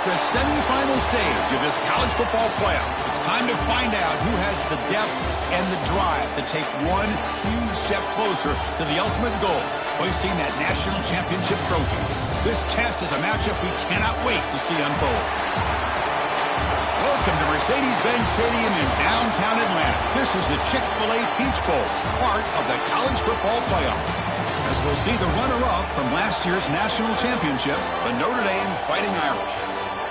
the semifinal stage of this college football playoff. It's time to find out who has the depth and the drive to take one huge step closer to the ultimate goal, hoisting that national championship trophy. This test is a matchup we cannot wait to see unfold. Welcome to Mercedes-Benz Stadium in downtown Atlanta. This is the Chick-fil-A Peach Bowl, part of the college football playoff. As we'll see the runner-up from last year's national championship, the Notre Dame Fighting Irish,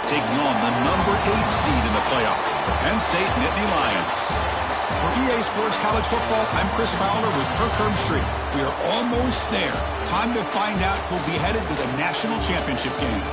taking on the number 8 seed in the playoff, the Penn State Nittany Lions. For EA Sports College Football, I'm Chris Fowler with Kirkherm Street. We are almost there. Time to find out who'll be headed to the national championship game.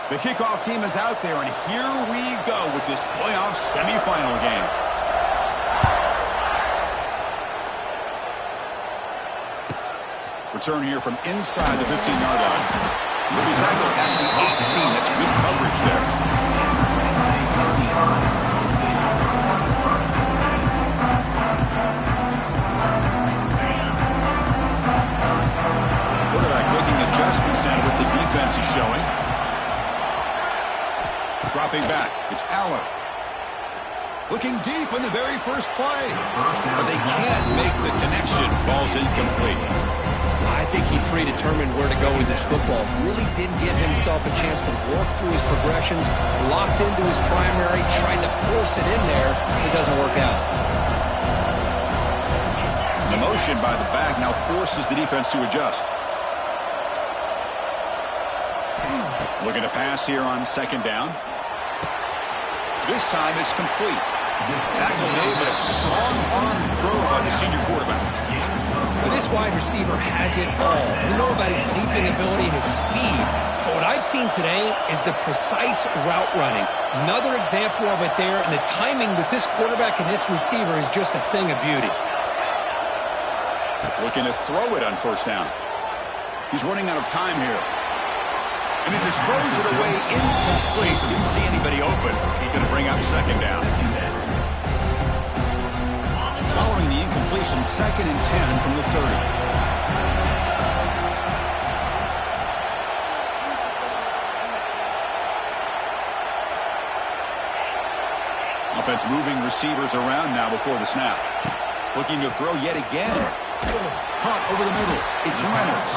The kickoff team is out there, and here we go with this playoff semifinal game. Return here from inside the 15-yard line. He'll be tackled at the 18. That's good coverage there. Quarterback making adjustments down with the defense is showing. Dropping back, it's Allen. Looking deep in the very first play. But they can't make the connection. Ball's incomplete. I think he predetermined where to go with his football. Really didn't give himself a chance to work through his progressions. Locked into his primary, tried to force it in there. It doesn't work out. The motion by the back now forces the defense to adjust. Looking to pass here on second down. This time it's complete. Tackle made, but a strong arm throw by the senior quarterback. Well, this wide receiver has it all. We know about his leaping ability and his speed. But what I've seen today is the precise route running. Another example of it there, and the timing with this quarterback and this receiver is just a thing of beauty. Looking to throw it on first down. He's running out of time here. And he just throws it away incomplete. Didn't see anybody open. He's going to bring up second down. Following the incompletion, 2nd and 10 from the 30. Offense moving receivers around now before the snap. Looking to throw yet again. Caught over the middle. It's Reynolds.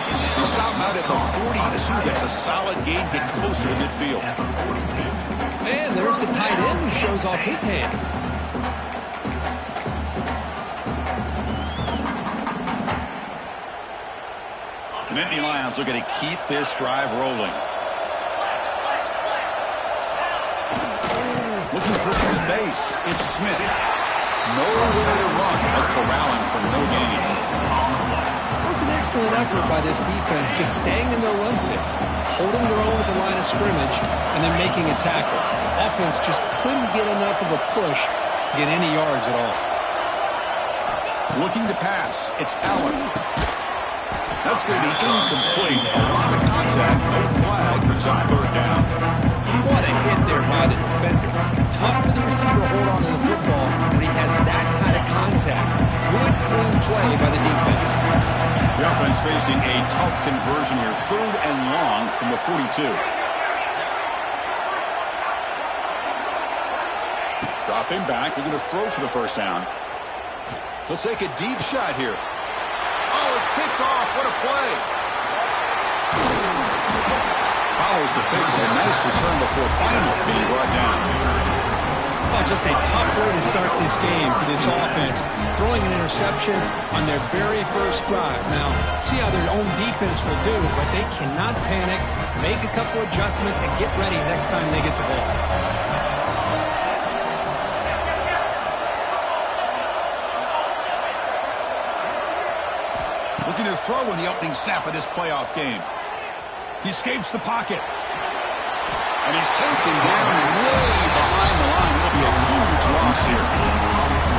They stop out at the 42. That's a solid gain, getting closer to midfield. Man, there's the tight end who shows off his hands. The Nittany Lions looking to keep this drive rolling. Looking for some space. It's Smith. Nowhere to run, but corralling for no gain. It was an excellent effort by this defense, just staying in their run fits, holding their own at the line of scrimmage, and then making a tackle. Offense just couldn't get enough of a push to get any yards at all. Looking to pass. It's Allen. That's going to be incomplete. A lot of contact, no flag, brings up third down. What a hit there by the defender. Tough for the receiver to hold on to the football when he has that kind of contact. Good, clean play by the defense. The offense facing a tough conversion here. 3rd and long from the 42. Dropping back. They're going to throw for the first down. Let's take a deep shot here. Oh, it's picked off. What a play. Follows the pick with a nice return before finally being brought down. Oh, just a tough way to start this game for this offense. Throwing an interception on their very first drive. Now, see how their own defense will do, but they cannot panic, make a couple adjustments, and get ready next time they get the ball. Looking to throw in the opening snap of this playoff game. He escapes the pocket. And he's taken down way behind the line. It'll be a huge loss here.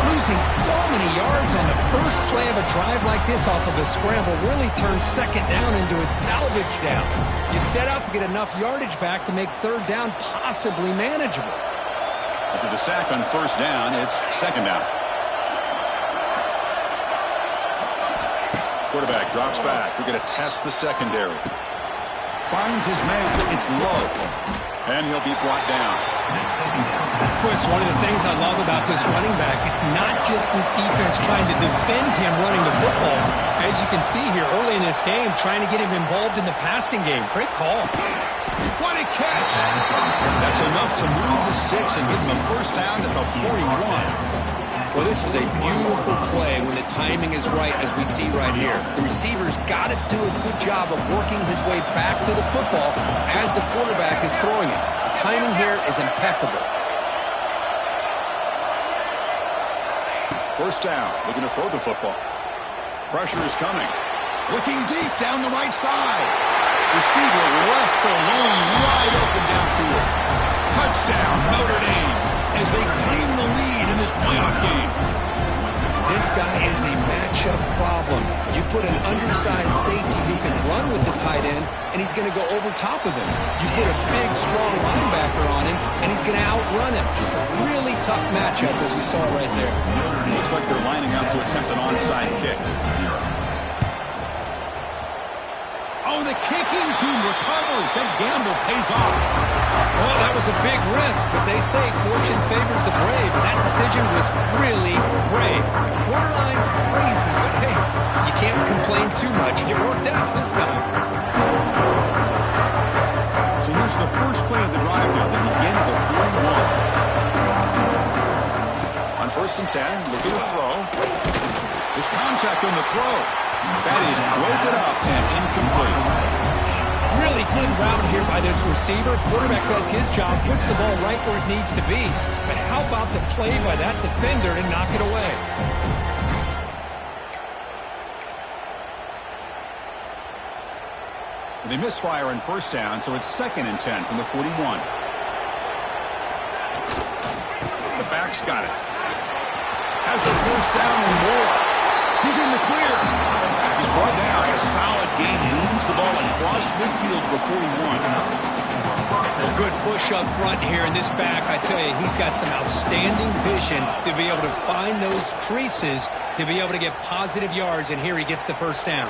Losing so many yards on the first play of a drive like this off of a scramble really turns second down into a salvage down. You set out to get enough yardage back to make third down possibly manageable. After the sack on first down, it's second down. Quarterback drops back. We're going to test the secondary. Finds his man. It's low. And he'll be brought down. Boy, it's one of the things I love about this running back. It's not just this defense trying to defend him running the football. As you can see here early in this game, trying to get him involved in the passing game. Great call. What a catch! That's enough to move the sticks and give him a first down at the 41. Well, this was a beautiful play when the timing is right, as we see right here. The receiver's got to do a good job of working his way back to the football as the quarterback is throwing it. The timing here is impeccable. First down, looking to throw the football. Pressure is coming. Looking deep down the right side. Receiver left alone, wide open downfield. Touchdown, Notre Dame, as they claim the lead in this playoff game. This guy is a matchup problem. You put an undersized safety who can run with the tight end, and he's going to go over top of him. You put a big, strong linebacker on him, and he's going to outrun him. Just a really tough matchup, as we saw right there. Looks like they're lining up to attempt an onside kick. Oh, the kicking team recovers. That gamble pays off. Well, that was a big risk, but they say fortune favors the brave, and that decision was really brave. Borderline crazy, but hey, you can't complain too much. It worked out this time. So here's the first play of the drive now, the beginning of the 41. On first and 10, looking to throw. There's contact on the throw. That is broken up and incomplete. Really good route here by this receiver. Quarterback does his job, puts the ball right where it needs to be. But how about the play by that defender to knock it away? They misfire on first down, so it's second and 10 from the 41. The back's got it. Has a first down and more. He's in the clear. He's brought down. A solid gain. Moves the ball across midfield to the 41. A good push up front here in this back. I tell you, he's got some outstanding vision to be able to find those creases, to be able to get positive yards, and here he gets the first down.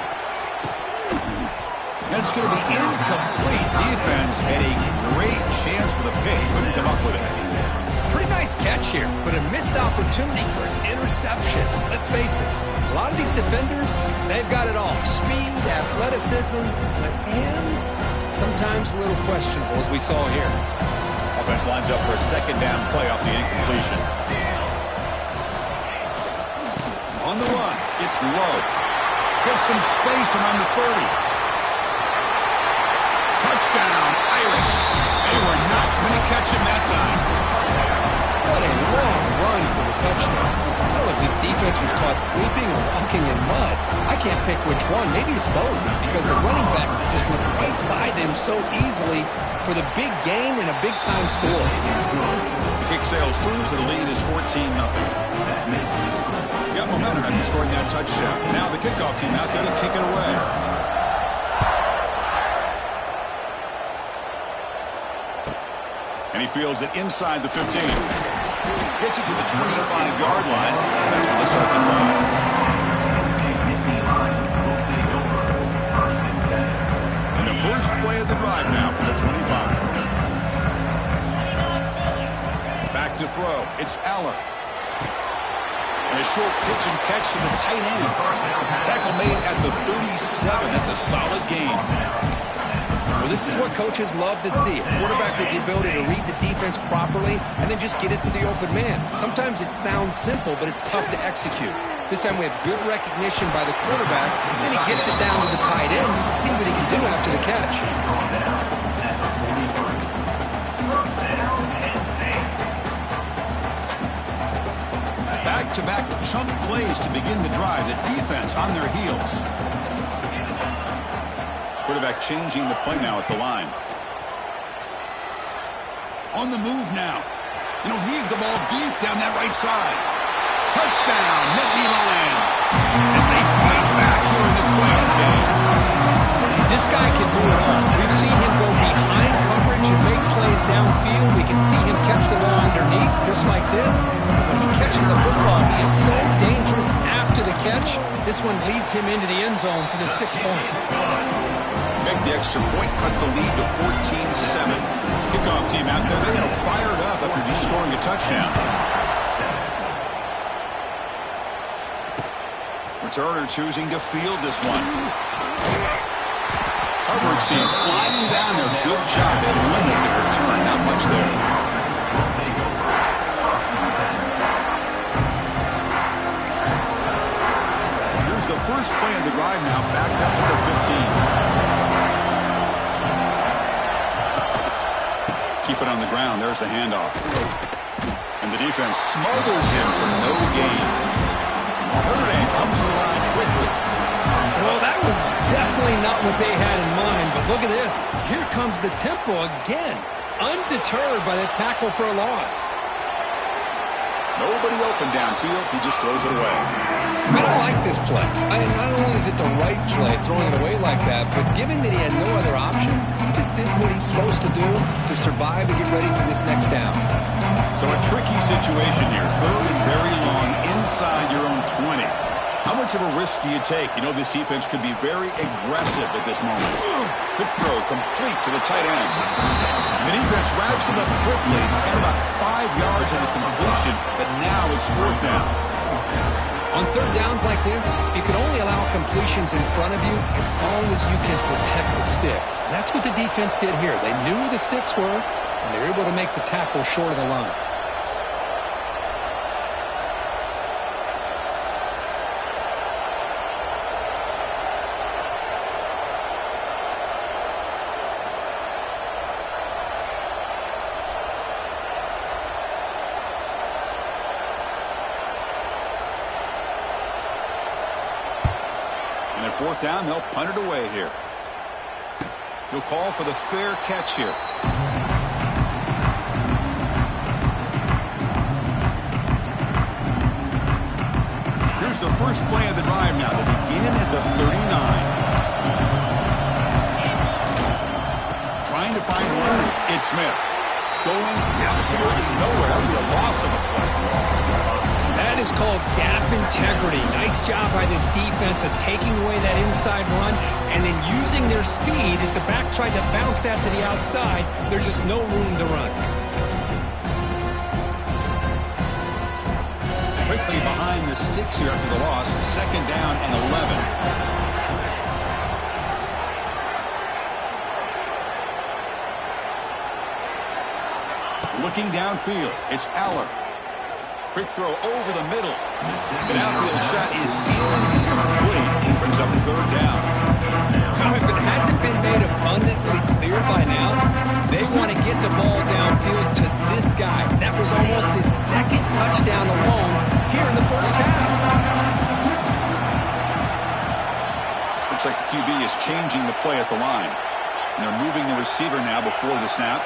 And it's going to be incomplete. Defense had a great chance for the pick. Couldn't come up with it. Pretty nice catch here, but a missed opportunity for an interception. Let's face it, a lot of these defenders, they've got it all. Speed, athleticism, but hands, sometimes a little questionable, as we saw here. Offense lines up for a second down play off the incompletion. On the run, it's low. Gets some space around the 30. Touchdown, Irish. They were not going to catch him that time. What a long run for the touchdown. I don't know if this defense was caught sleeping or walking in mud. I can't pick which one. Maybe it's both, because the running back just went right by them so easily for the big gain and a big-time score. The kick sails through, so the lead is 14-0. Got momentum after scoring that touchdown. Now the kickoff team out there to kick it away. And he fields it inside the 15. Gets it to the 25-yard line. That's where they start the drive. And the first play of the drive now from the 25. Back to throw. It's Aller. And a short pitch and catch to the tight end. Tackle made at the 37. That's a solid gain. Well, this is what coaches love to see. A quarterback with the ability to read the defense properly and then just get it to the open man. Sometimes it sounds simple, but it's tough to execute. This time we have good recognition by the quarterback, and he gets it down to the tight end. You can see what he can do after the catch. Back-to-back chunk plays to begin the drive. The defense on their heels. Quarterback changing the play now at the line. On the move now. And he'll heave the ball deep down that right side. Touchdown, Nittany Lions, as they fight back here in this playoff game. This guy can do it all. We've seen him go behind coverage and make plays downfield. We can see him catch the ball underneath, just like this. And when he catches a football, he is so dangerous after the catch. This one leads him into the end zone for the 6 points. Make the extra point, cut the lead to 14-7. Kickoff team out there, they are fired up after just scoring a touchdown. Returner choosing to field this one. Coverage team flying down there. Good job. They limit the return. Not much there. Here's the first play of the drive now. Backed up to the 15. Keep it on the ground. There's the handoff. And the defense smothers him for no gain. Notre Dame comes to the line quickly. Well, that was definitely not what they had in mind, but look at this. Here comes the tempo again, undeterred by the tackle for a loss. Nobody open downfield. He just throws it away. I don't like this play. Not only is it the right play, throwing it away like that, but given that he had no other option, he just did what he's supposed to do to survive and get ready for this next down. So a tricky situation here. Third and very long inside your own 20. How much of a risk do you take? You know this defense could be very aggressive at this moment. Quick throw complete to the tight end. And the defense wraps him up quickly at about 5 yards in the completion, but now it's fourth down. On third downs like this, you can only allow completions in front of you as long as you can protect the sticks. And that's what the defense did here. They knew where the sticks were, and they were able to make the tackle short of the line. And at fourth down, they'll punt it away here. He'll call for the fair catch here. Here's the first play of the drive now. They begin at the 39. Trying to find room. It's Smith. Going absolutely nowhere. That would be a loss of a play. That is called gap integrity. Nice job by this defense of taking away that inside run and then using their speed as the back tried to bounce that to the outside. There's just no room to run. Quickly behind the sticks here after the loss. Second down and 11. Looking downfield, it's Aller. Quick throw over the middle. The downfield shot is incomplete. Brings up third down. Now, if it hasn't been made abundantly clear by now, they want to get the ball downfield to this guy. That was almost his second touchdown alone here in the first half. Looks like the QB is changing the play at the line. And they're moving the receiver now before the snap.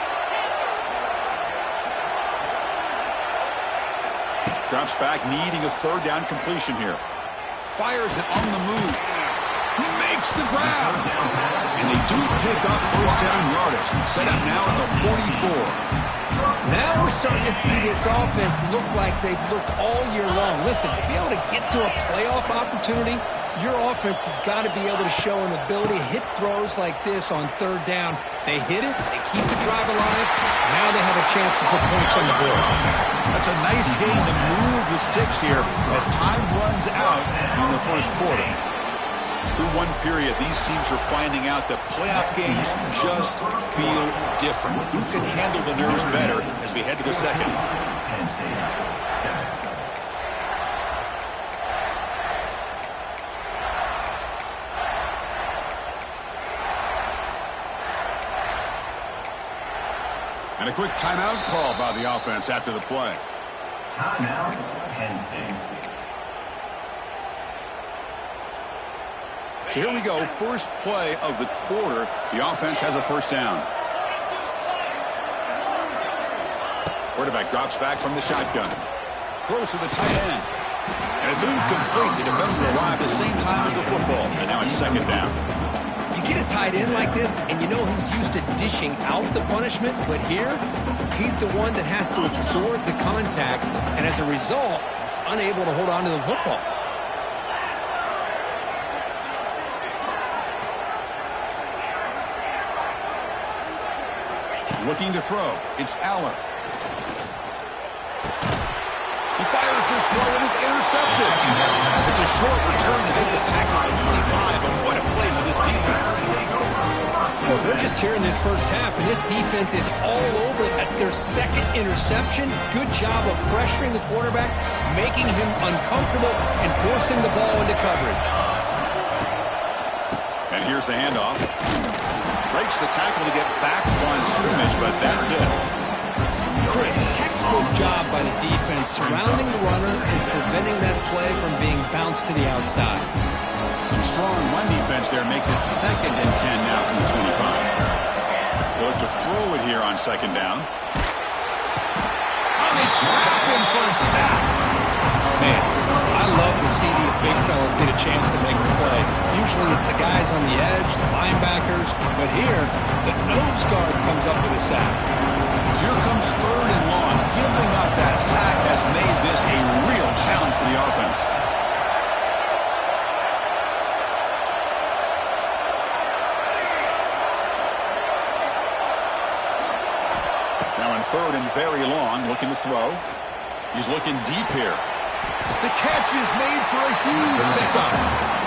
Drops back, needing a third down completion here. Fires it on the move. He makes the grab. And they do pick up first down yardage. Set up now at the 44. Now we're starting to see this offense look like they've looked all year long. Listen, to be able to get to a playoff opportunity, your offense has got to be able to show an ability to hit throws like this on third down. They hit it, they keep the drive alive. Now they have a chance to put points on the board. That's a nice game to move the sticks here as time runs out in the first quarter. Through one period, these teams are finding out that playoff games just feel different. Who can handle the nerves better as we head to the second? And a quick timeout call by the offense after the play. Timeout, Penn State. So here we go, first play of the quarter. The offense has a first down. Quarterback drops back from the shotgun. Throws to the tight end. And it's incomplete. The defender arrived at the same time as the football. And now it's second down. You get a tight end like this, and you know he's used to dishing out the punishment, but here, he's the one that has to absorb the contact, and as a result, he's unable to hold on to the football. Looking to throw. It's Aller. He fires this throw and it's intercepted. It's a short return to take the tackle at 25, but what a play for this defense. Well, we're just here in this first half, and this defense is all over. That's their second interception. Good job of pressuring the quarterback, making him uncomfortable, and forcing the ball into coverage. And here's the handoff. Breaks the tackle to get back to line scrimmage, but that's it. Chris, textbook job by the defense surrounding the runner and preventing that play from being bounced to the outside. Some strong run defense there makes it 2nd and 10 now from the 25. They'll look to throw it here on 2nd down. Oh, they trap him for a sack. Man, I love to see these big fellas get a chance to make a play. Usually it's the guys on the edge, the linebackers, but here, the nose guard comes up with a sack. So here comes 3rd and long. Giving up that sack has made this a real challenge for the offense. Now in 3rd and very long, looking to throw. He's looking deep here. The catch is made for a huge pickup.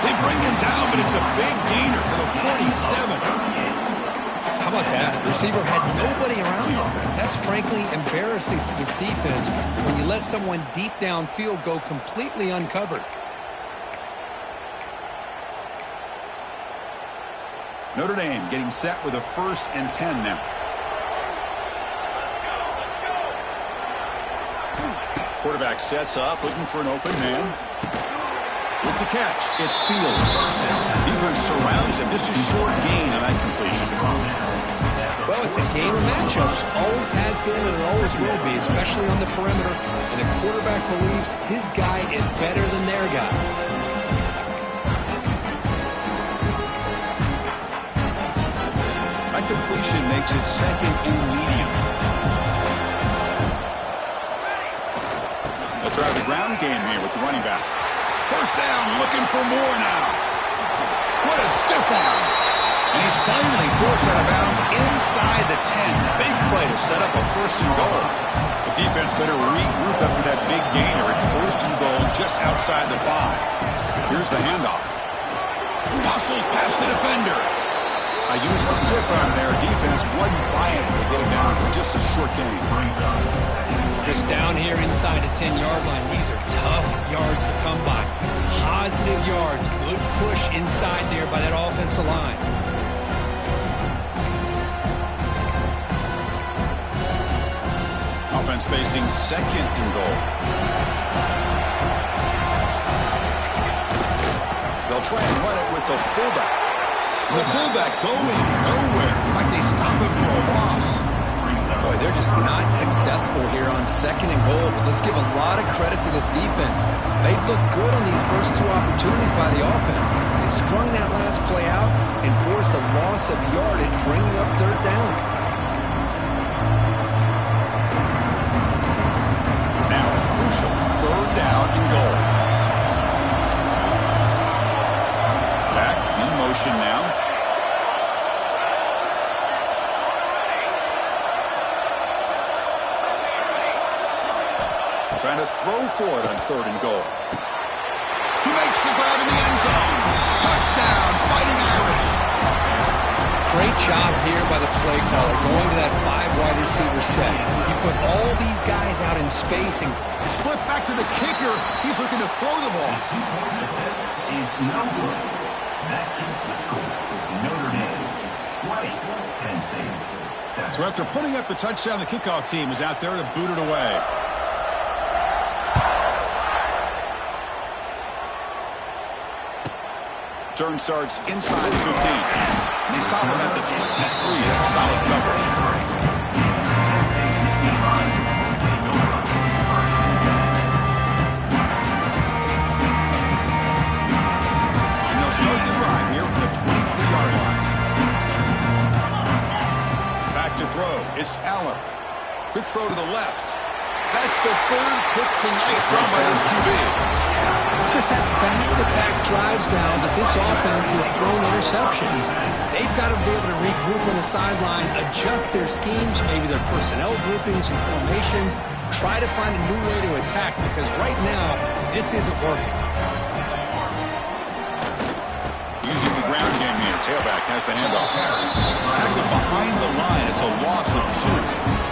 They bring him down, but it's a big gainer to the 47. How about that? The receiver had nobody around him. That's frankly embarrassing for this defense when you let someone deep downfield go completely uncovered. Notre Dame getting set with a 1st and 10 now. Quarterback sets up, looking for an open man. With the catch, it's Fields. Defense surrounds him. Just a short gain on that completion. Well, it's a game of matchups. Always has been and it always will be, especially on the perimeter. And the quarterback believes his guy is better than their guy. That completion makes it 2nd and medium. They'll try the ground game here with the running back. 1st down, looking for more now. What a stiff arm. And he's finally forced out of bounds inside the 10. Big play to set up a 1st and goal. The defense better regroup after that big gainer. It's 1st and goal just outside the 5. Here's the handoff. Muscles past the defender. I used the stiff arm there. Defense wasn't buying it to get him down for just a short gain. Just down here inside the 10-yard line. These are tough yards to come by. Positive yards. Good push inside there by that offensive line. Offense facing 2nd and goal. They'll try and run it with the fullback. And the fullback going nowhere. Like they stop him for a loss. Boy, they're just not successful here on 2nd and goal. But let's give a lot of credit to this defense. They've looked good on these first 2 opportunities by the offense. They strung that last play out and forced a loss of yardage, bringing up 3rd down. Now a crucial 3rd down and goal. Back in motion now. Trying to throw for it on 3rd and goal. He makes the grab in the end zone. Touchdown, Fighting Irish. Great job here by the play caller, going to that 5 wide receiver set. You put all these guys out in space and split back to the kicker. He's looking to throw the ball. Is no good. That keeps the score with Notre Dame 20, Penn State 7. So after putting up the touchdown, the kickoff team is out there to boot it away. Turn starts inside the 15. And they stop him at the 23. That's solid coverage. Quick throw to the left. That's the third pick tonight thrown by this QB. Chris, that's back-to-back drives now that this offense has thrown interceptions. They've got to be able to regroup on the sideline, adjust their schemes, maybe their personnel groupings and formations, try to find a new way to attack, because right now, this isn't working. Using the ground game here. Tailback has the handoff. Tackled behind the line. It's a loss of 2.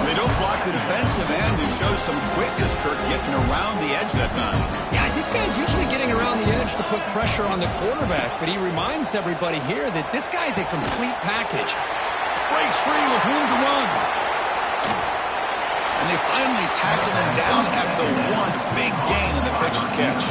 They don't block the defensive end, who shows some quickness, Kirk, getting around the edge that time. Yeah, this guy's usually getting around the edge to put pressure on the quarterback, but he reminds everybody here that this guy's a complete package. Breaks free with room to run. And they finally tackle him down at the 1. Big gain in the pitch and catch.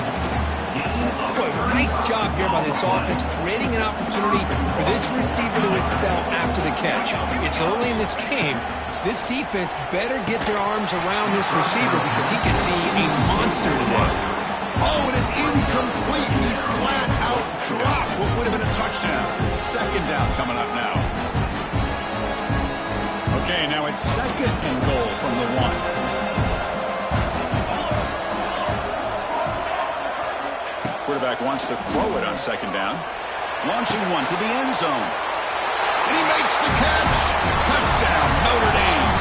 Boy, nice job here by this offense, creating an opportunity for this receiver to excel after the catch. It's early in this game, so this defense better get their arms around this receiver because he can be a monster today. Oh, and it's incomplete. He flat out dropped what would have been a touchdown. Second down coming up now. Okay, now it's 2nd and goal from the 1. Quarterback wants to throw it on 2nd down. Launching one to the end zone. And he makes the catch. Touchdown, Notre Dame.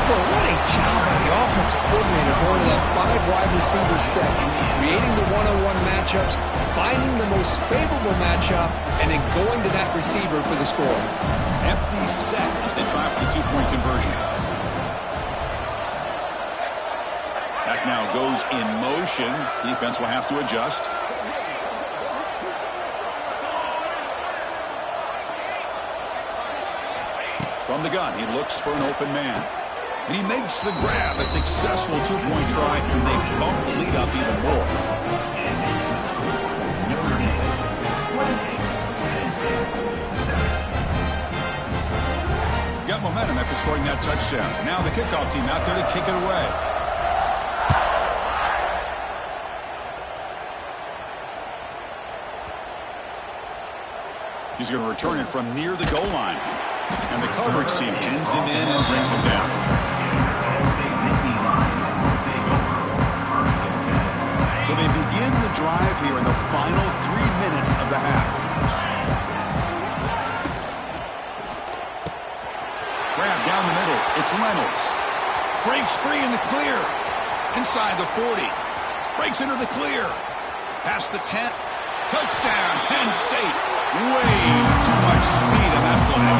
Well, what a job by the offensive coordinator going to that 5 wide receiver set, creating the one-on-one matchups, finding the most favorable matchup, and then going to that receiver for the score. Empty set as they try for the 2-point conversion. That now goes in motion. Defense will have to adjust. From the gun, he looks for an open man. And he makes the grab, a successful 2-point try, and they bump the lead up even more. Got momentum after scoring that touchdown. Now the kickoff team out there to kick it away. He's going to return it from near the goal line. And the coverage team pins him in and brings him down. So they begin the drive here in the final 3 minutes of the half. Grab down the middle. It's Reynolds. Breaks free in the clear. Inside the 40. Breaks into the clear. Past the 10. Touchdown, Penn State. Way too much speed in that play.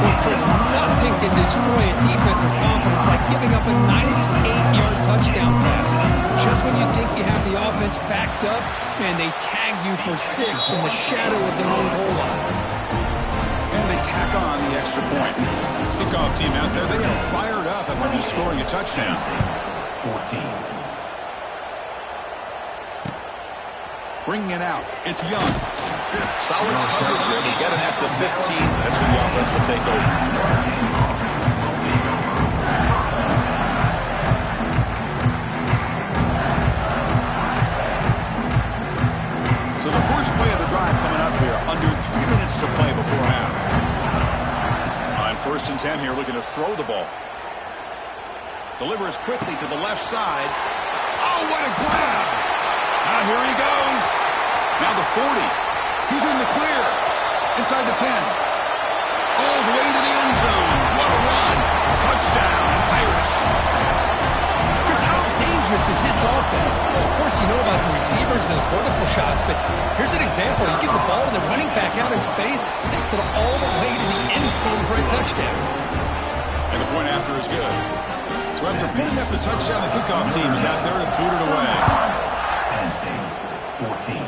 Well, Chris, nothing can destroy a defense's confidence like giving up a 98-yard touchdown pass. Just when you think you have the offense backed up, and they tag you for 6 from the shadow of their own goal line. And they tack on the extra point. Kickoff team out there, they are fired up after just scoring a touchdown. 14. Bringing it out. It's Young. Solid coverage there to get him at the 15. That's when the offense will take over. So the first play of the drive coming up here. Under 3 minutes to play before half. On 1st and 10 here, looking to throw the ball. Delivers quickly to the left side. Oh, what a grab! Now here he goes. Now the 40. He's in the clear. Inside the 10. All the way to the end zone. What a run. Touchdown, Irish. Chris, how dangerous is this offense? Well, of course, you know about the receivers and those vertical shots, but here's an example. You give the ball to the running back out in space, takes it all the way to the end zone for a touchdown. And the point after is good. So after putting up the touchdown, the kickoff team is out there to boot it away. 14.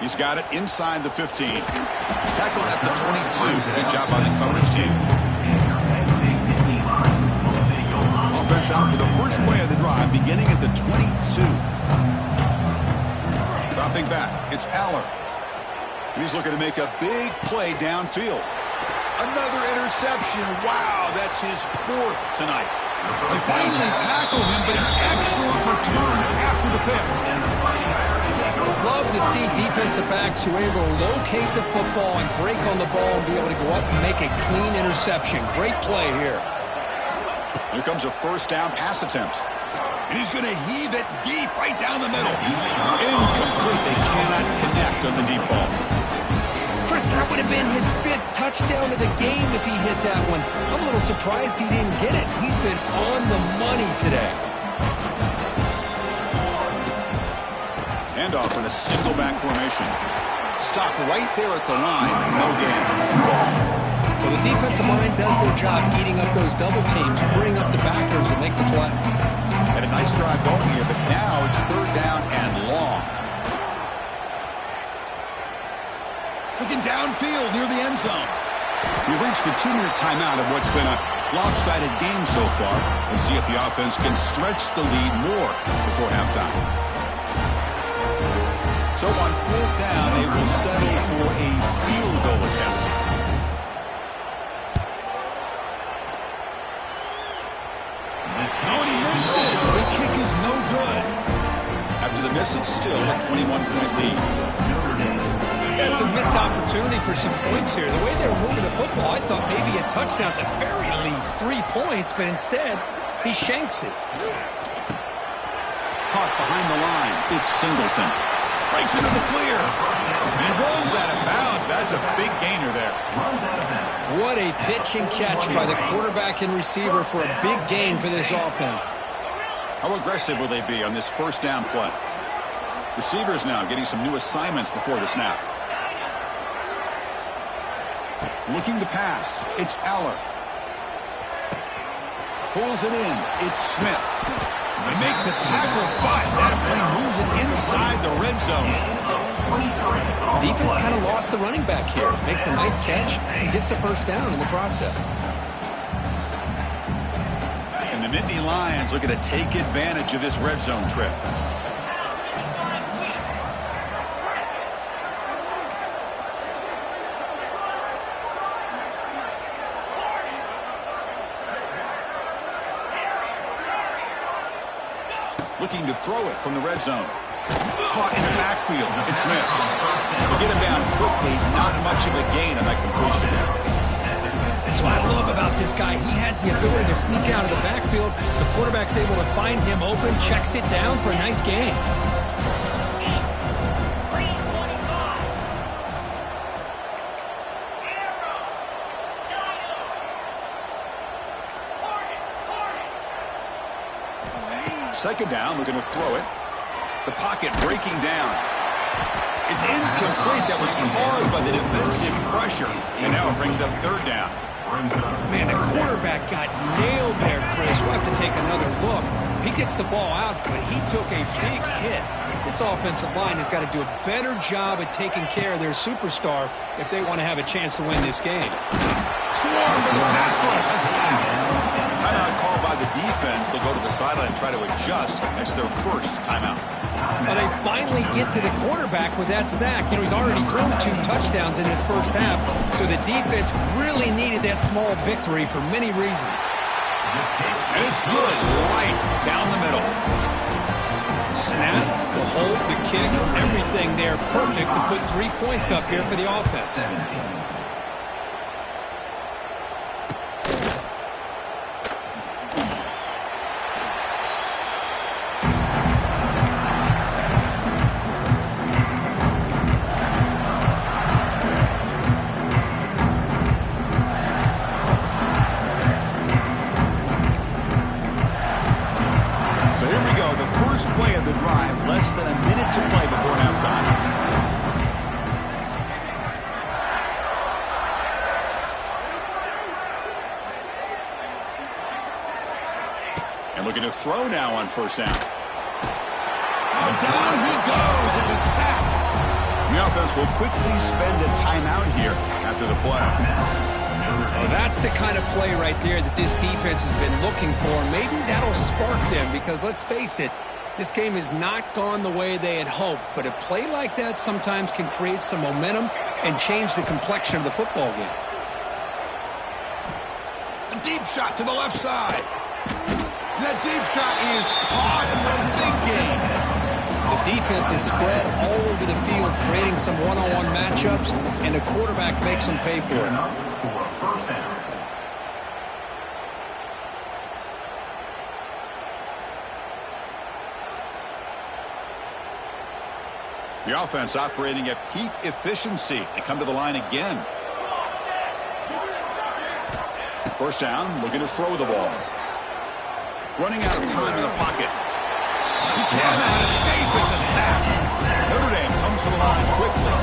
He's got it inside the 15. Tackled at the 22. Good job by the coverage team. Offense out for the first play of the drive, beginning at the 22. Dropping back, it's Aller. And he's looking to make a big play downfield. Another interception. Wow, that's his 4th tonight. They finally tackle him, but an excellent return after the pick. Love to see defensive backs who are able to locate the football and break on the ball and be able to go up and make a clean interception. Great play here. Here comes a first down pass attempt. And he's going to heave it deep right down the middle. Incomplete. They cannot connect on the deep ball. Chris, that would have been his 5th touchdown of the game if he hit that one. I'm a little surprised he didn't get it. He's been on the money today. Handoff in a single back formation. Stop right there at the line. No gain. Well, the defensive line does their job eating up those double teams, freeing up the backers to make the play. Had a nice drive going here, but now it's 3rd down and long. Looking downfield near the end zone. We reached the 2-minute timeout of what's been a lopsided game so far. Let's see if the offense can stretch the lead more before halftime. So on 4th down, they will settle for a field goal attempt. Oh, and he missed it. The kick is no good. After the miss, it's still a 21-point lead. That's a missed opportunity for some points here. The way they were moving the football, I thought maybe a touchdown at the very least, 3 points, but instead, he shanks it. Caught behind the line. It's Singleton. Breaks into the clear. And rolls out of bounds. That's a big gainer there. What a pitch and catch by the quarterback and receiver for a big gain for this offense. How aggressive will they be on this first down play? Receivers now getting some new assignments before the snap. Looking to pass. It's Aller. Pulls it in. It's Smith. They make the tackle, but that play moves it inside the red zone. Defense kind of lost the running back here. Makes a nice catch and gets the first down in the process. And the Nittany Lions looking to take advantage of this red zone trip. Looking to throw it from the red zone. Caught in the backfield. It's Smith. They get him down quickly. Not much of a gain on that completion. That's what I love about this guy. He has the ability to sneak out of the backfield. The quarterback's able to find him open, checks it down for a nice gain. Second down, looking to throw it. The pocket breaking down. It's incomplete. That was caused by the defensive pressure. And now it brings up 3rd down. Man, the quarterback got nailed there, Chris. We'll have to take another look. He gets the ball out, but he took a big hit. This offensive line has got to do a better job at taking care of their superstar if they want to have a chance to win this game. Swarm to the pass rush. A sack. Timeout called by the defense. They'll go to the sideline and try to adjust. It's their first timeout. Well, they finally get to the quarterback with that sack. You know, he's already thrown 2 touchdowns in his first half, so the defense really needed that small victory for many reasons. And it's good right down the middle. Snap, the hold, the kick, everything there perfect to put 3 points up here for the offense. Play of the drive, less than a minute to play before halftime. And looking to throw now on first down. And down he goes. It's a sack. The offense will quickly spend a timeout here after the play. Oh, that's the kind of play right there that this defense has been looking for. Maybe that'll spark them because, let's face it, this game has not gone the way they had hoped. But a play like that sometimes can create some momentum and change the complexion of the football game. A deep shot to the left side. That deep shot is caught for a big gain. The defense is spread all over the field, creating some one-on-one matchups, and the quarterback makes them pay for it. The offense operating at peak efficiency. They come to the line again. First down, looking to throw the ball. Running out of time in the pocket. He cannot escape. It's a sack. Notre Dame comes to the line quickly.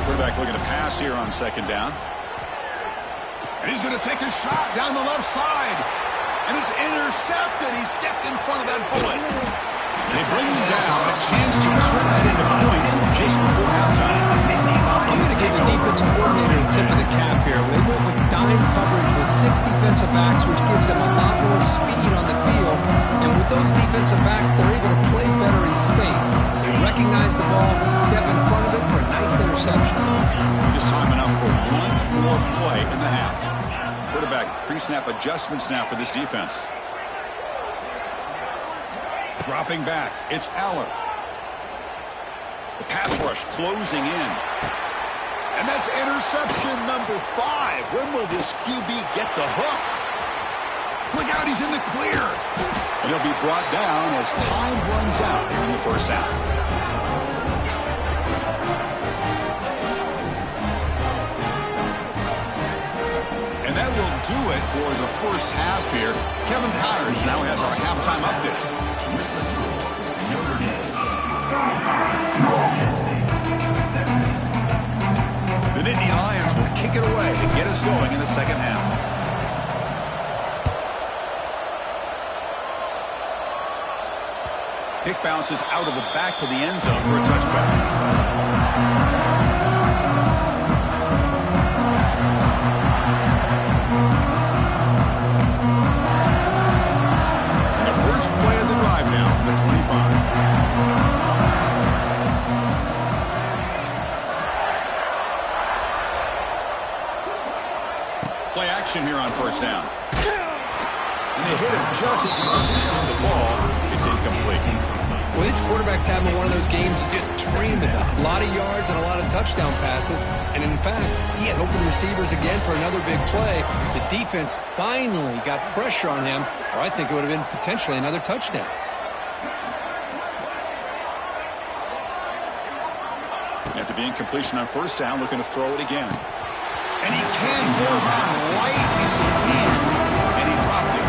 Quarterback looking to pass here on second down. And he's going to take a shot down the left side. And it's intercepted. He stepped in front of that bullet. They bring him down. A chance to turn that into points just before halftime. I'm going to give the defensive coordinator a tip of the cap here. They went with dime coverage with 6 defensive backs, which gives them a lot more speed on the field. And with those defensive backs, they're able to play better in space. They recognize the ball, step in front of it for a nice interception. Just time enough for one more play in the half. Quarterback pre-snap adjustments now for this defense. Dropping back, it's Aller. The pass rush closing in. And that's interception number 5. When will this QB get the hook? Look out, he's in the clear. And he'll be brought down as time runs out here in the first half. And that will do it for the first half here. Kevin Powers now has our halftime update. The Nittany Lions will kick it away to get us going in the second half. Kick bounces out of the back of the end zone for a touchback. Play of the drive now from the 25. Play action here on first down. And they hit him just as he releases the ball. It's incomplete. Well, this quarterback's having one of those games you just dreamed about. A lot of yards and a lot of touchdown passes. And in fact, he had open receivers again for another big play. The defense finally got pressure on him, or I think it would have been potentially another touchdown. After the incompletion on first down, looking to throw it again. And he can hold on right in his hands. And he dropped it.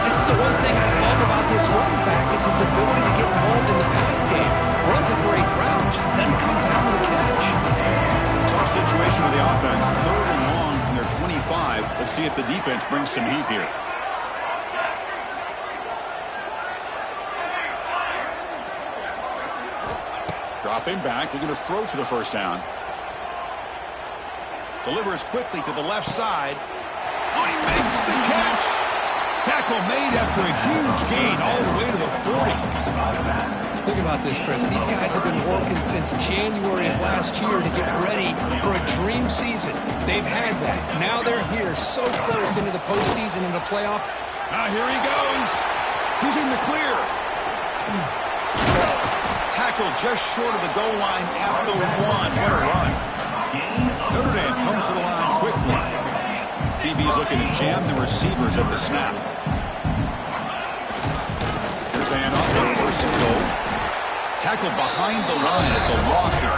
This is the one thing I love about this running back is his ability to get involved in the pass game. Runs a great route, just doesn't come down with a catch. Tough situation with the offense. 3rd and long from their 25. Let's see if the defense brings some heat here. Dropping back, looking to throw for the first down. Delivers quickly to the left side. Oh, he makes the catch. Tackle made after a huge gain all the way to the 40. Think about this, Chris. These guys have been working since January of last year to get ready for a dream season. They've had that. Now they're here so close into the postseason and the playoff. Now here he goes. He's in the clear. Tackle just short of the goal line at the 1. What a run. Notre Dame comes to the line quickly. DB's looking to jam the receivers at the snap. Here's the handoff on 1st and goal. Tackle behind the line. It's a loss of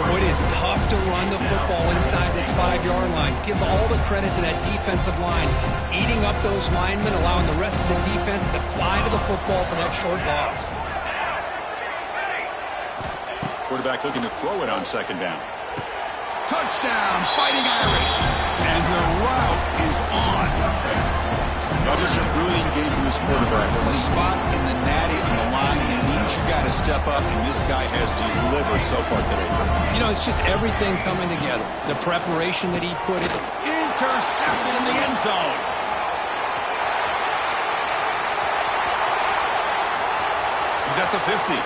2. It is tough to run the football inside this 5-yard line. Give all the credit to that defensive line. Eating up those linemen, allowing the rest of the defense to fly to the football for that short loss. Quarterback looking to throw it on second down. Touchdown, Fighting Irish. And the route is on. Now just a brilliant game from this quarterback. The spot in the natty on the line, he needs you got to step up, and this guy has delivered so far today. You know, it's just everything coming together. The preparation that he put in. Intercepted in the end zone. He's at the 50.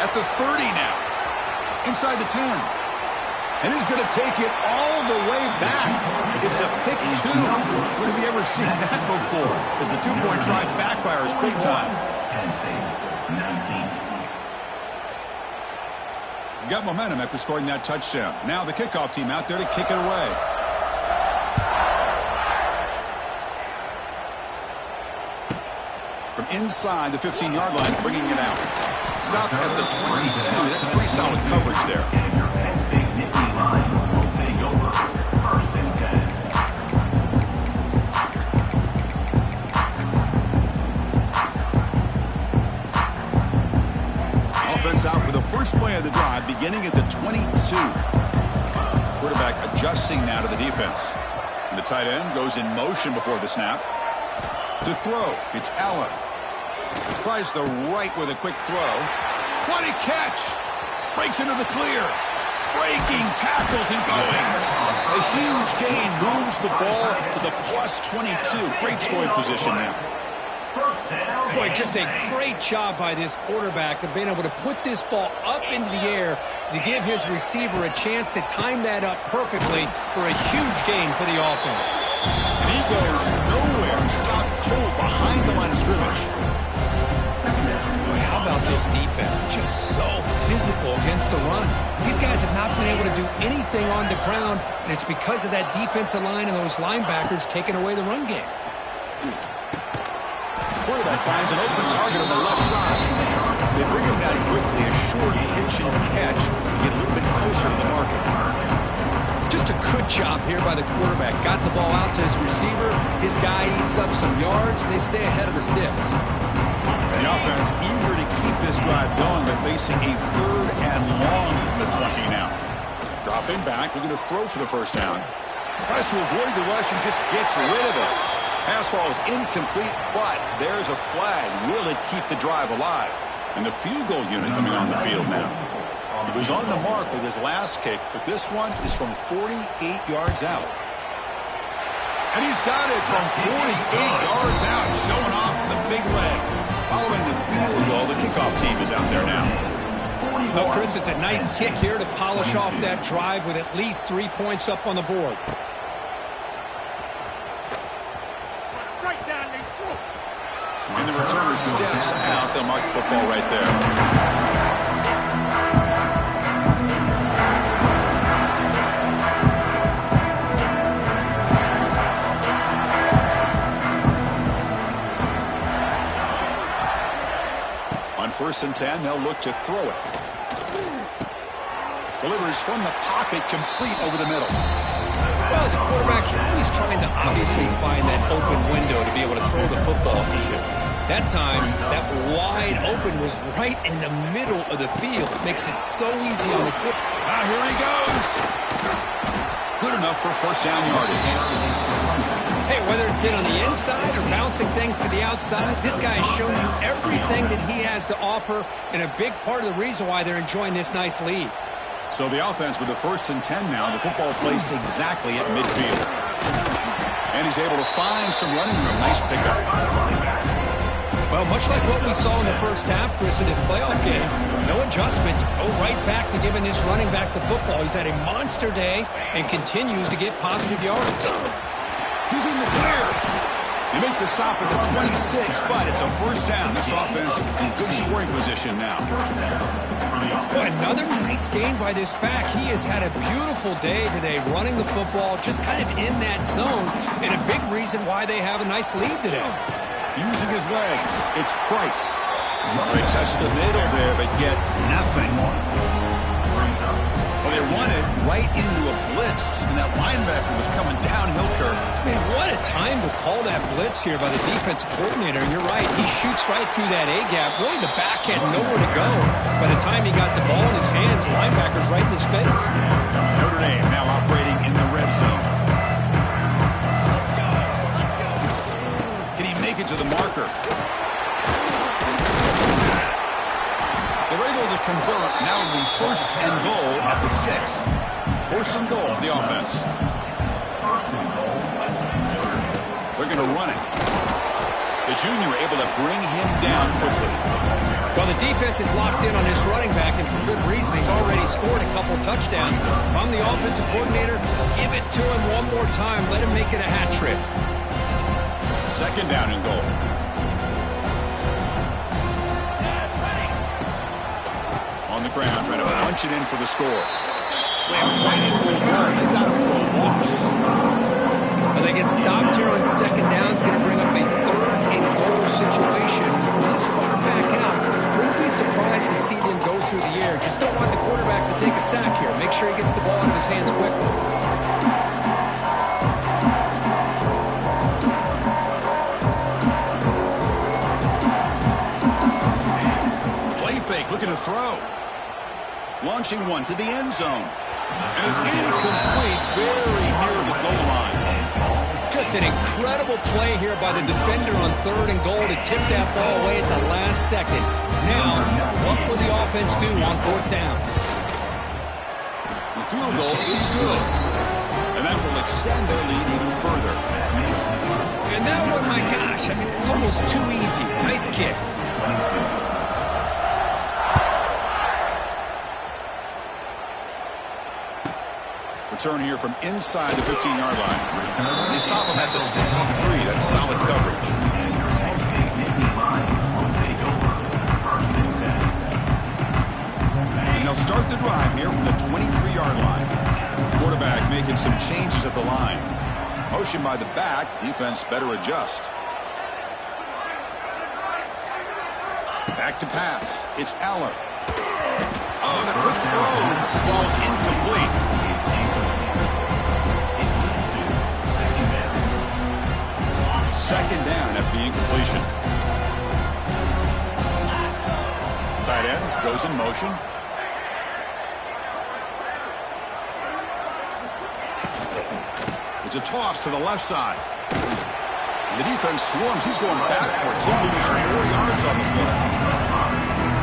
At the 30 now. Inside the 10. And he's going to take it all the way back. It's a pick two. When have we ever seen that before? As the two-point try backfires big time. Penn State, 19. Got momentum after scoring that touchdown. Now the kickoff team out there to kick it away. From inside the 15-yard line, bringing it out. Stop at the 22. That's pretty solid coverage there. And your Penn State Nittany Lions will take over 1st and 10. Offense out for the first play of the drive, beginning at the 22. Quarterback adjusting now to the defense. And the tight end goes in motion before the snap. To throw, it's Allen. Tries the right with a quick throw. What a catch! Breaks into the clear. Breaking tackles and going. A huge gain moves the ball to the plus 22. Great scoring position now. Boy, just a great job by this quarterback of being able to put this ball up into the air to give his receiver a chance to time that up perfectly for a huge gain for the offense. And he goes nowhere. Stopped cold behind the line of scrimmage. Boy, how about this defense? Just so physical against the run. These guys have not been able to do anything on the ground, and it's because of that defensive line and those linebackers taking away the run game. Quarterback finds an open target on the left side. They bring him down quickly, a short pitch and catch to get a little bit closer to the marker. Just a good job here by the quarterback. Got the ball out to his receiver. His guy eats up some yards, and they stay ahead of the sticks. The offense eager to keep this drive going, but facing a 3rd and long from the 20 now. Dropping back, looking to throw for the first down. Tries to avoid the rush and just gets rid of it. Pass ball is incomplete, but there's a flag. Will it keep the drive alive? And the field goal unit coming on the field now. He was on the mark with his last kick, but this one is from 48 yards out. And he's got it from 48 yards out, showing off the big leg. Following the field goal, the kickoff team is out there now. Well, Chris, it's a nice kick here to polish off that drive with at least 3 points up on the board. And the returner steps out. They'll mark the football right there. On 1st and 10, they'll look to throw it. Delivers from the pocket, complete over the middle. Well, as a quarterback, you're always trying to obviously find that open window to be able to throw the football into. That time, that wide open was right in the middle of the field. Makes it so easy on the quarterback. Here he goes. Good enough for 1st down yardage. Hey, whether it's been on the inside or bouncing things to the outside, this guy has shown you everything that he has to offer, and a big part of the reason why they're enjoying this nice lead. So the offense with the 1st and 10 now, the football placed exactly at midfield. And he's able to find some running room. Nice pickup. Well, much like what we saw in the first half, Chris, in this playoff game, no adjustments. Go right back to giving this running back to football. He's had a monster day and continues to get positive yards. He's in the clear. You make the stop at the 26, but it's a 1st down. This offense in good scoring position now. Well, another nice game by this back. He has had a beautiful day today running the football, just kind of in that zone, and a big reason why they have a nice lead today. Using his legs, it's Price. They test the middle there, but get nothing. Well, they run it right into a blitz, and that linebacker was coming downhill curve. Man, what a time to call that blitz here by the defensive coordinator. And you're right, he shoots right through that A-gap. Really, the back had nowhere to go. By the time he got the ball in his hands, the linebacker's right in his face. Notre Dame now operating in the red zone. Can he make it to the marker? They're able to convert. Now it'll be 1st and goal at the 6. 1st and goal for the offense. They're going to run it. The junior able to bring him down quickly. Well, the defense is locked in on this running back, and for good reason. He's already scored a couple touchdowns. If I'm the offensive coordinator, give it to him one more time. Let him make it a hat trick. Second down and goal. On the ground, trying to punch it in for the score. Slams right into the wall. They got him for a loss. Well, they get stopped here on second down. It's going to bring up a third and goal situation. From this far back out, wouldn't be surprised to see them go through the air. Just don't want the quarterback to take a sack here. Make sure he gets the ball out of his hands quickly. Play fake, looking to throw. Launching one to the end zone. And it's incomplete, very near the goal line. Just an incredible play here by the defender on third and goal to tip that ball away at the last second. Now, what will the offense do on fourth down? The field goal is good. And that will extend their lead even further. And that one, my gosh, I mean, it's almost too easy. Nice kick. Return here from inside the 15-yard line. They stop him at the 23. That's solid coverage. And they'll start the drive here from the 23-yard line. Quarterback making some changes at the line. Motion by the back. Defense better adjust. Back to pass. It's Aller. Oh, the quick throw. Ball's incomplete. Second down after the incompletion. Tight end goes in motion. It's a toss to the left side. And the defense swarms. He's going backwards. He'll lose 4 yards on the play.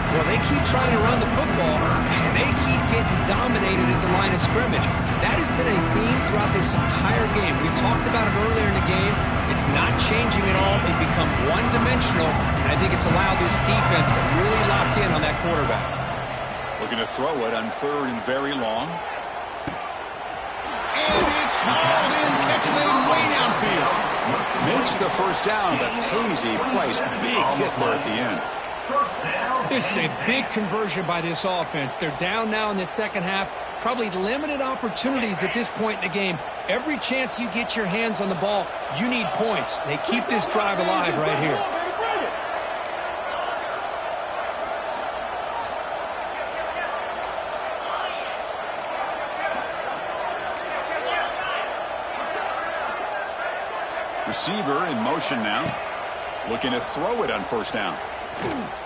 Well, they keep trying to run the football, and they keep getting dominated at the line of scrimmage. That has been a theme throughout this entire game. We've talked about it earlier in the game. It's not changing at all. They've become one-dimensional, and I think it's allowed this defense to really lock in on that quarterback. Looking to throw it on third and very long. And it's hauled in. Catch made way downfield. Makes the first down, but pays a price. Big hit there at the end. This is a big conversion by this offense. They're down now in the second half. Probably limited opportunities at this point in the game. Every chance you get your hands on the ball, you need points. They keep this drive alive right here. Receiver in motion now. Looking to throw it on first down.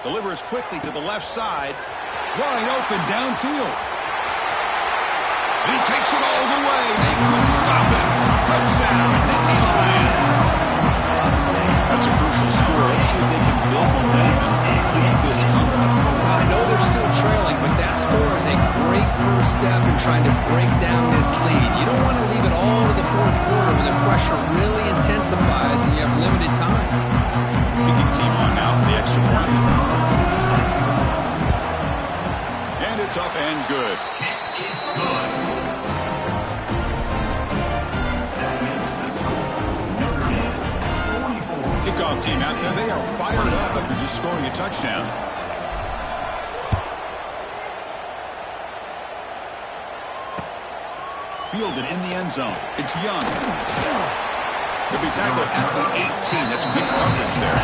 Delivers quickly to the left side. Wide open downfield. He takes it all the way. They couldn't stop him. Touchdown, Nittany Lions. That's a crucial score. Let's see if they can build momentum and complete this comeback. I know they're still trailing, but that score is a great first step in trying to break down this lead. You don't want to leave it all to the fourth quarter when the pressure really intensifies and you have limited time. Kicking team on now for the extra point. And it's up and good. Kickoff team out there. They are fired up after just scoring a touchdown. Fielded in the end zone. It's Young. He'll be tackled at the 18. That's good coverage there.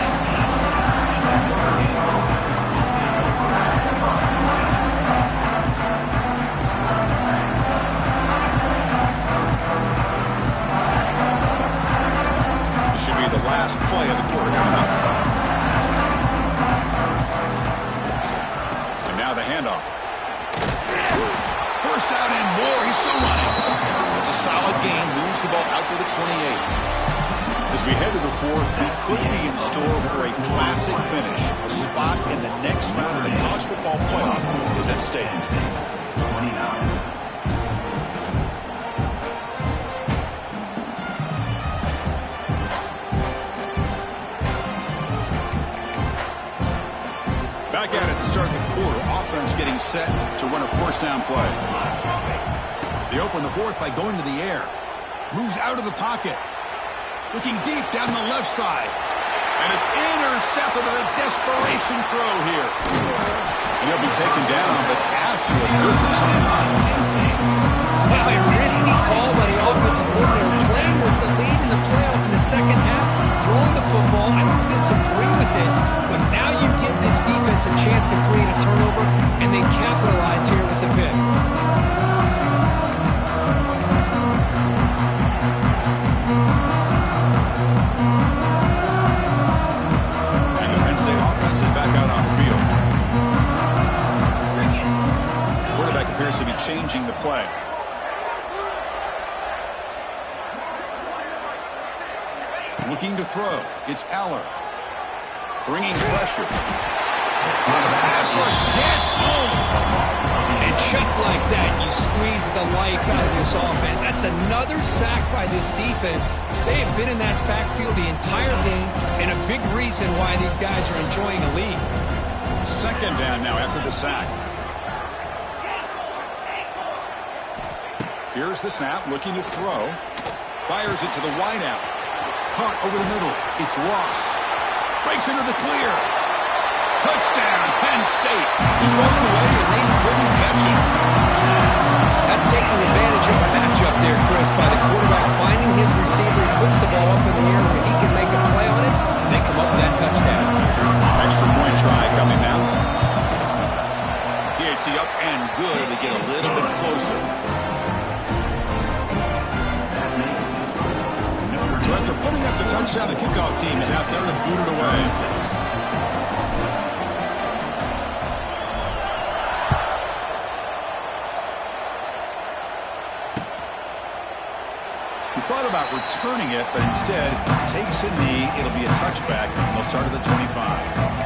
This should be the last play of the quarter coming up. And now the handoff. First down and more. He's still running. It's a solid gain. Moves the ball out to the 28. As we head to the fourth, we could be in store for a classic finish. A spot in the next round of the college football playoff is at stake. Back at it getting set to run a first down play. They open the fourth by going to the air. Moves out of the pocket. Looking deep down the left side. And it's intercepted with a desperation throw here. And he'll be taken down, but after a good return. Wow, a risky call by the offensive coordinator, playing with the lead in the playoff in the second half, throwing the football. I don't disagree with it, but now you give this defense a chance to create a turnover and then capitalize here with the pick. And the Penn State offense is back out on the field. Quarterback appears to be changing the play. Looking to throw. It's Aller. Bringing pressure. On the pass rush. Gets home. And just like that, you squeeze the life out of this offense. That's another sack by this defense. They have been in that backfield the entire game, and a big reason why these guys are enjoying a lead. Second down now after the sack. Here's the snap. Looking to throw. Fires it to the wideout. Caught over the middle. It's Ross. Breaks into the clear. Touchdown, Penn State. He broke away and they couldn't catch him. That's taking advantage of a matchup there, Chris, by the quarterback finding his receiver. He puts the ball up in the air where he can make a play on it, and they come up with that touchdown. Extra point try coming now. PAT up and good to get a little bit closer. So after putting up the touchdown, the kickoff team is out there to boot it away. He thought about returning it, but instead takes a knee. It'll be a touchback. They'll start at the 25.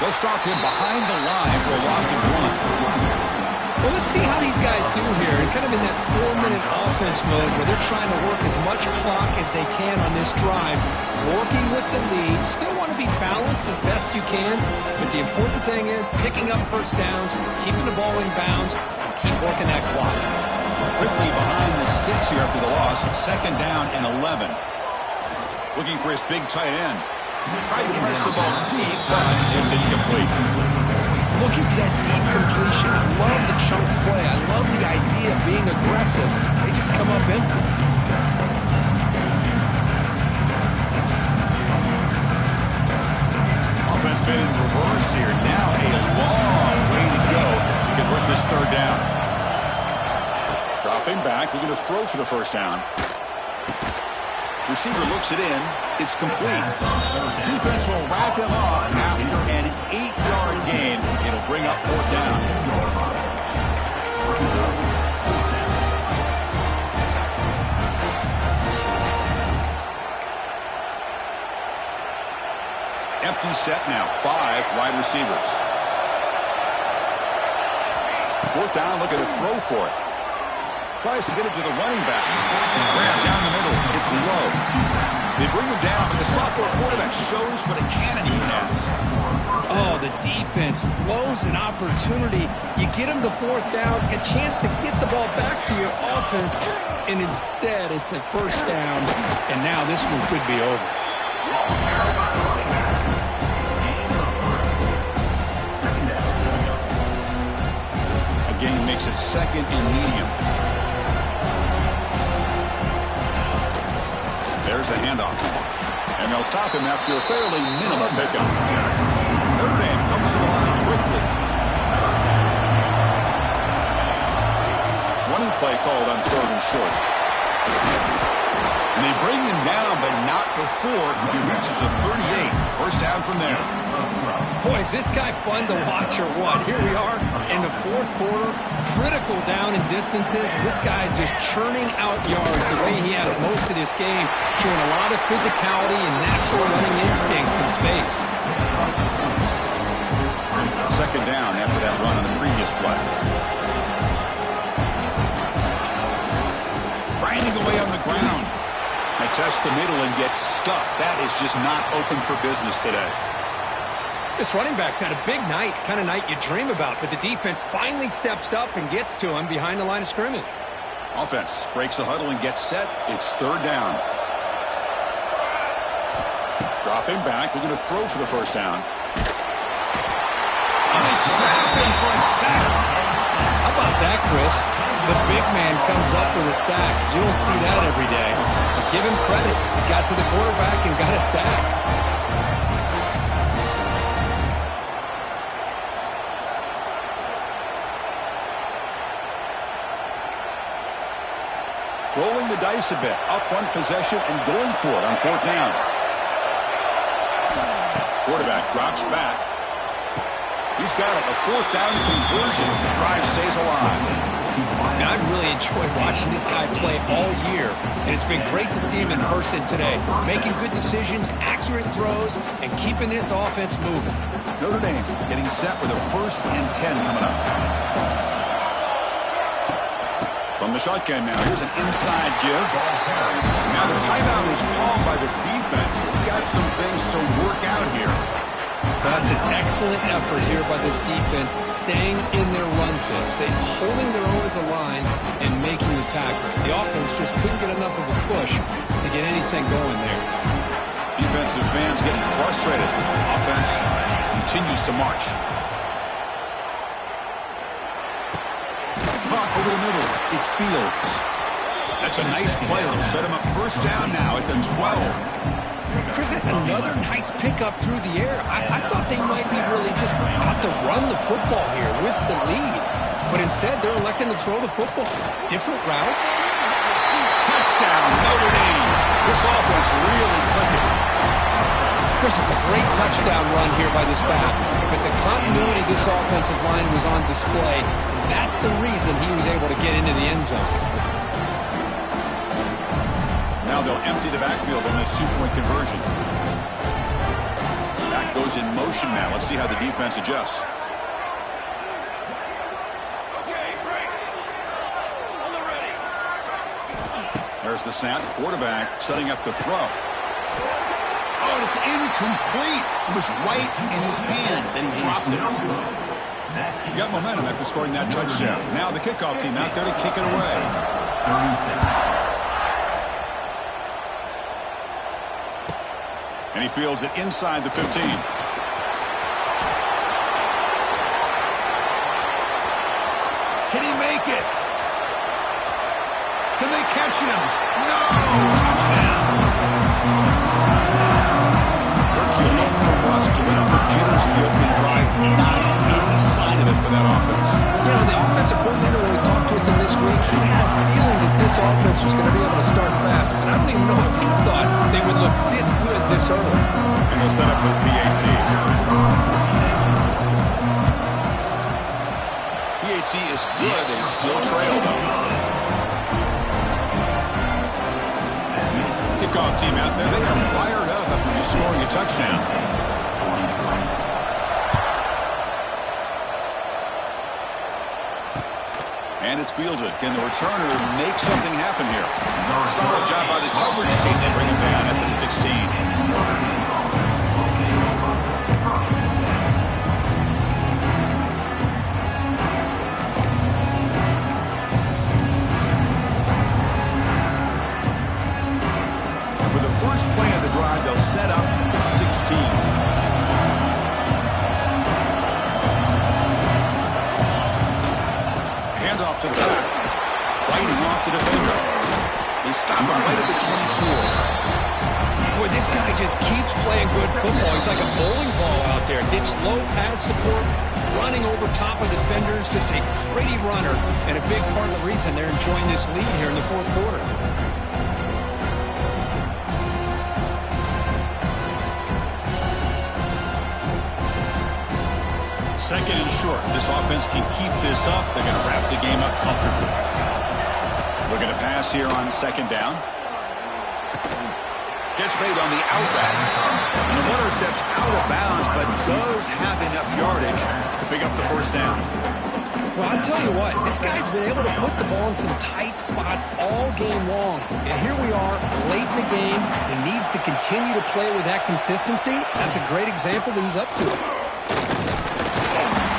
Stop him behind the line for a loss of 1. Well, let's see how these guys do here. They're kind of in that 4-minute offense mode where they're trying to work as much clock as they can on this drive, working with the lead. Still want to be balanced as best you can, but the important thing is picking up first downs, keeping the ball in bounds, and keep working that clock. Quickly behind the sticks here after the loss. Second down and 11. Looking for his big tight end. Tried to press the ball deep, but it's incomplete. He's looking for that deep completion. I love the chunk play. I love the idea of being aggressive. They just come up empty. Offense been in reverse here. Now a long way to go to convert this third down. Dropping back, looking to throw for the first down. Receiver looks it in. It's complete. Defense will wrap him up after an 8-yard gain. It'll bring up fourth down. Empty set now. 5 wide receivers. Fourth down, look at the throw for it. Tries to get it to the running back. Ran down the middle. It's low. They bring him down, but the sophomore quarterback shows what a cannon he has. Oh, the defense blows an opportunity. You get him the fourth down, a chance to get the ball back to your offense, and instead it's a first down, and now this one could be over. Again, makes it second and medium. There's the handoff. And they'll stop him after a fairly minimal pickup. Notre Dame comes to the line quickly. Running play called on 3rd and short. And they bring him down, but not before he reaches a 38. First down from there. Boy, is this guy fun to watch or what? Here we are in the fourth quarter, critical down in distances. This guy is just churning out yards the way he has most of this game, showing a lot of physicality and natural running instincts in space. Tests the middle and gets stuffed. That is just not open for business today. This running back's had a big night, kind of night you dream about, but the defense finally steps up and gets to him behind the line of scrimmage. Offense breaks the huddle and gets set. It's third down. Drop him back. They're going to throw for the first down. And they trap him for a sack. How about that, Chris? The big man comes up with a sack. You don't see that every day. But give him credit. He got to the quarterback and got a sack. Rolling the dice a bit. Up one possession and going for it on fourth down. Quarterback drops back. He's got it. A fourth down conversion. The drive stays alive. Now, I've really enjoyed watching this guy play all year, and it's been great to see him in person today, making good decisions, accurate throws, and keeping this offense moving. Notre Dame getting set with a 1st and 10 coming up. From the shotgun now, here's an inside give. Now the timeout is called by the defense. We got some things to work out here. That's an excellent effort here by this defense, staying in their run fist. They're holding their own at the line and making the tackle. The offense just couldn't get enough of a push to get anything going there. Defensive fans getting frustrated. Offense continues to march. Caught over the middle. It's Fields. That's a nice play. It'll set him up first down now at the 12. Chris, that's another nice pickup through the air. I thought they might be really just out to run the football here with the lead. But instead, they're electing to throw the football. Different routes. Touchdown, Notre Dame. This offense really clicking. Chris, it's a great touchdown run here by this back. But the continuity of this offensive line was on display. And that's the reason he was able to get into the end zone. Now they'll empty the backfield on this two-point conversion. Back goes in motion now. Let's see how the defense adjusts. Okay, break. On the ready. There's the snap. Quarterback setting up the throw. Oh, and it's incomplete. It was right in his hands, and he dropped it. He got momentum after scoring that touchdown. Now the kickoff team out there to kick it away. 36. And he fields it inside the 15. Can he make it? Can they catch him? No! Touchdown! Hercule for Russ to win for jitters in the opening drive. Not any sign of it for that offense. You know, the offensive coordinator, when we talked with him this week, he had a feeling that this offense was going to be able to start fast. But I don't even know if he thought they would look this good this early. And they'll set up the PAT. PAT is good. They still trail, though. Kickoff team out there. They are fired up after just scoring a touchdown. And it's fielded. Can the returner make something happen here? Solid job by the coverage team to bring him down at the 16. For the first play of the drive, they'll set up at the 16. Off to the back, fighting off the defender. They stop him right at the 24. Boy, this guy just keeps playing good football. He's like a bowling ball out there. Gets low pad support, running over top of defenders. Just a pretty runner, and a big part of the reason they're enjoying this lead here in the fourth quarter. Second and short. This offense can keep this up. They're going to wrap the game up comfortably. Looking to pass here on second down. Catch made on the outback. And the runner steps out of bounds, but does have enough yardage to pick up the first down. Well, I'll tell you what, this guy's been able to put the ball in some tight spots all game long. And here we are, late in the game. He needs to continue to play with that consistency. That's a great example that he's up to it.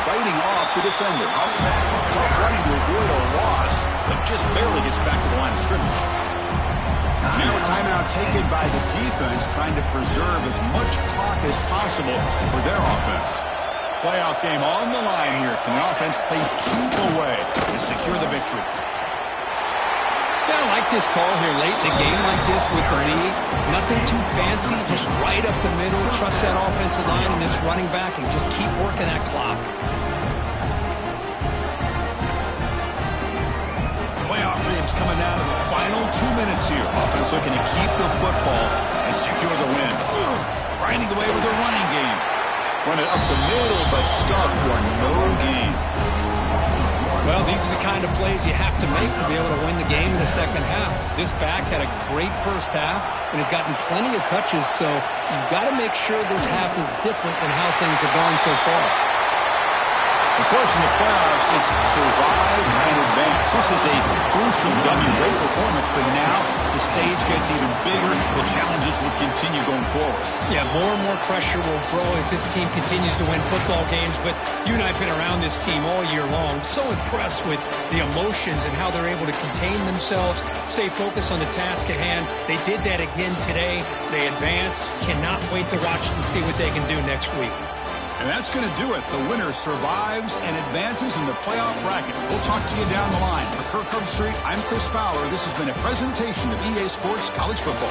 Fighting off the defender. Tough running to avoid a loss, but just barely gets back to the line of scrimmage. Now a timeout taken by the defense, trying to preserve as much clock as possible for their offense. Playoff game on the line here. Can the offense play keep away and secure the victory? Yeah, I like this call here late in the game like this with the lead. Nothing too fancy, just right up the middle. Trust that offensive line and this running back and just keep working that clock. Playoff dreams coming down to the final 2 minutes here. Offense looking to keep the football and secure the win. Grinding away with a running game. Run it up the middle, but stuffed for no gain. Well, these are the kind of plays you have to make to be able to win the game in the second half. This back had a great first half and has gotten plenty of touches, so you've got to make sure this half is different than how things have gone so far. Of course, in the playoffs, it's survive and advance. This is a crucial W. Great performance, but now the stage gets even bigger. The challenges will continue going forward. Yeah, more and more pressure will grow as this team continues to win football games, but you and I have been around this team all year long. So impressed with the emotions and how they're able to contain themselves, stay focused on the task at hand. They did that again today. They advance. Cannot wait to watch and see what they can do next week. And that's going to do it. The winner survives and advances in the playoff bracket. We'll talk to you down the line. For Kirk Street, I'm Chris Fowler. This has been a presentation of EA Sports College Football.